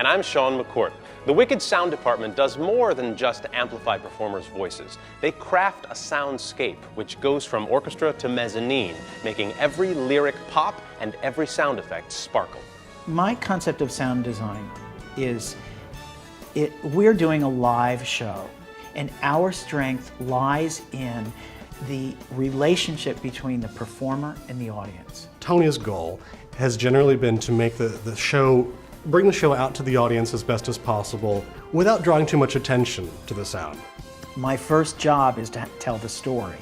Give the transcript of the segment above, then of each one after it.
And I'm Sean McCourt. The Wicked Sound Department does more than just amplify performers' voices. They craft a soundscape which goes from orchestra to mezzanine, making every lyric pop and every sound effect sparkle. My concept of sound design is we're doing a live show, and our strength lies in the relationship between the performer and the audience. Tony's goal has generally been to make bring the show out to the audience as best as possible without drawing too much attention to the sound. My first job is to tell the story,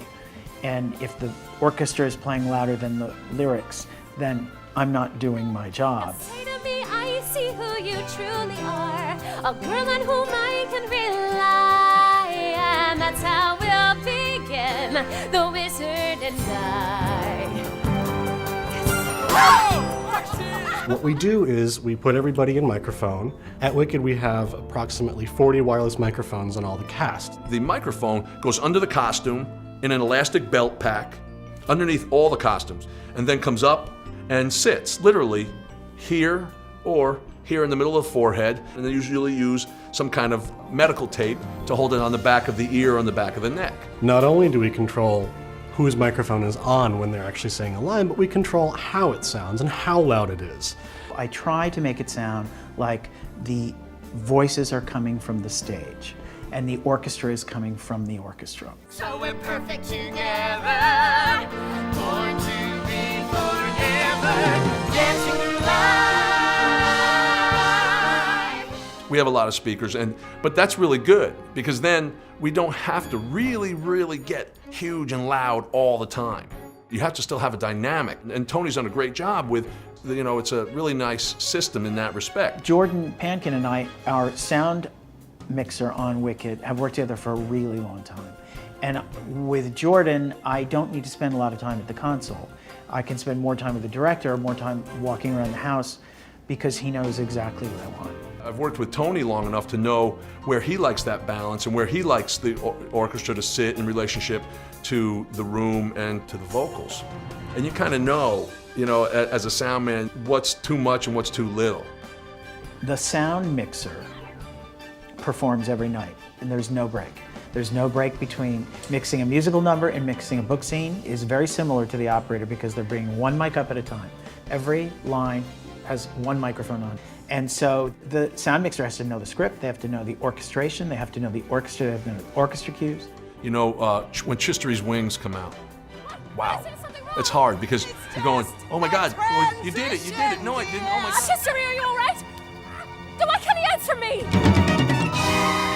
and if the orchestra is playing louder than the lyrics, then I'm not doing my job. Say to me, I see who you truly are, a girl on whom I can rely, and that's how we'll begin, the wizard and I. What we do is we put everybody in microphone. At Wicked we have approximately 40 wireless microphones on all the cast. The microphone goes under the costume in an elastic belt pack underneath all the costumes, and then comes up and sits literally here or here in the middle of the forehead, and they usually use some kind of medical tape to hold it on the back of the ear or on the back of the neck. Not only do we control whose microphone is on when they're actually saying a line, but we control how it sounds and how loud it is. I try to make it sound like the voices are coming from the stage and the orchestra is coming from the orchestra. So we're perfect together, born to be forever, dancing through life. We have a lot of speakers, but that's really good, because then we don't have to really get huge and loud all the time. You have to still have a dynamic, and Tony's done a great job with, it's a really nice system in that respect. Jordan Pankin and I, our sound mixer on Wicked, have worked together for a really long time. And with Jordan, I don't need to spend a lot of time at the console. I can spend more time with the director, more time walking around the house, because he knows exactly what I want. I've worked with Tony long enough to know where he likes that balance and where he likes the orchestra to sit in relationship to the room and to the vocals. And you kind of know, as a sound man, what's too much and what's too little. The sound mixer performs every night, and there's no break. There's no break between mixing a musical number and mixing a book scene. Is very similar to the operator because they're bringing one mic up at a time. Every line has one microphone on. And so the sound mixer has to know the script, they have to know the orchestration, they have to know the orchestra, they have to know the orchestra cues. When Chistery's Wings come out, wow. It's hard because you're going, oh my God, you did it, no I didn't, oh my God. Chistery, are you all right? Then why can't he answer me?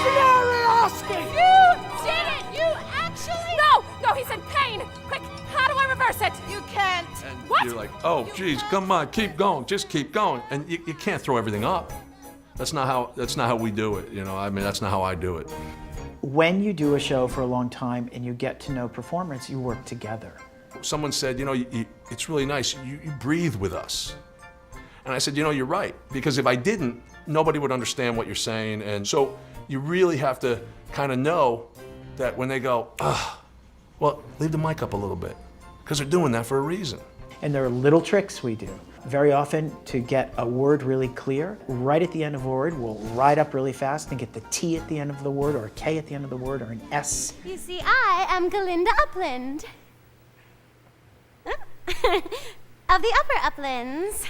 Curiosity! You did it! You actually... No, he's in pain! Quick, how do I reverse it? You can't. And What? you're like, oh geez, come on, keep going, just keep going. And you can't throw everything up. That's not how we do it, that's not how I do it. When you do a show for a long time and you get to know performers, you work together. Someone said, it's really nice, you breathe with us. And I said, you're right, because if I didn't, nobody would understand what you're saying. And so you really have to kind of know that when they go, well, leave the mic up a little bit, because they're doing that for a reason. And there are little tricks we do. Very often, to get a word really clear, right at the end of a word, we'll ride up really fast and get the T at the end of the word, or a K at the end of the word, or an S. You see, I am Galinda Upland. Of the Upper Uplands.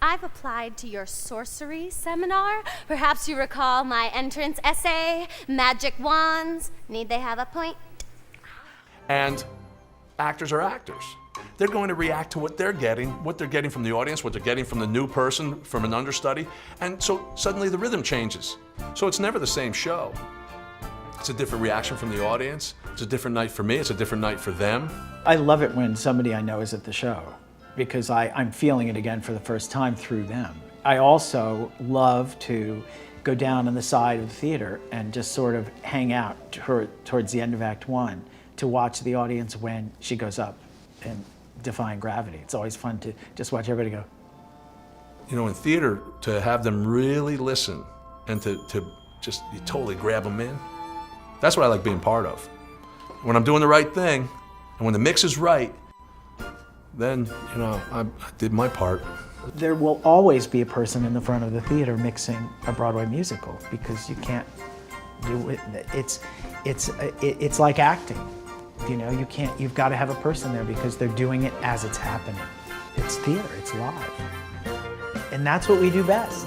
I've applied to your sorcery seminar. Perhaps you recall my entrance essay, magic wands. Need they have a point? And actors are actors. They're going to react to what they're getting from the audience, what they're getting from the new person, from an understudy, and so suddenly the rhythm changes. So it's never the same show. It's a different reaction from the audience. It's a different night for me, it's a different night for them. I love it when somebody I know is at the show, because I'm feeling it again for the first time through them. I also love to go down on the side of the theater and just sort of hang out towards the end of Act One to watch the audience when she goes up and defying gravity. It's always fun to just watch everybody go. In theater, to have them really listen and to just you totally grab them in, that's what I like being part of. When I'm doing the right thing, and when the mix is right, then, I did my part. There will always be a person in the front of the theater mixing a Broadway musical because you can't do it. It's like acting. You know, you've got to have a person there because they're doing it as it's happening. It's theater, it's live. And that's what we do best.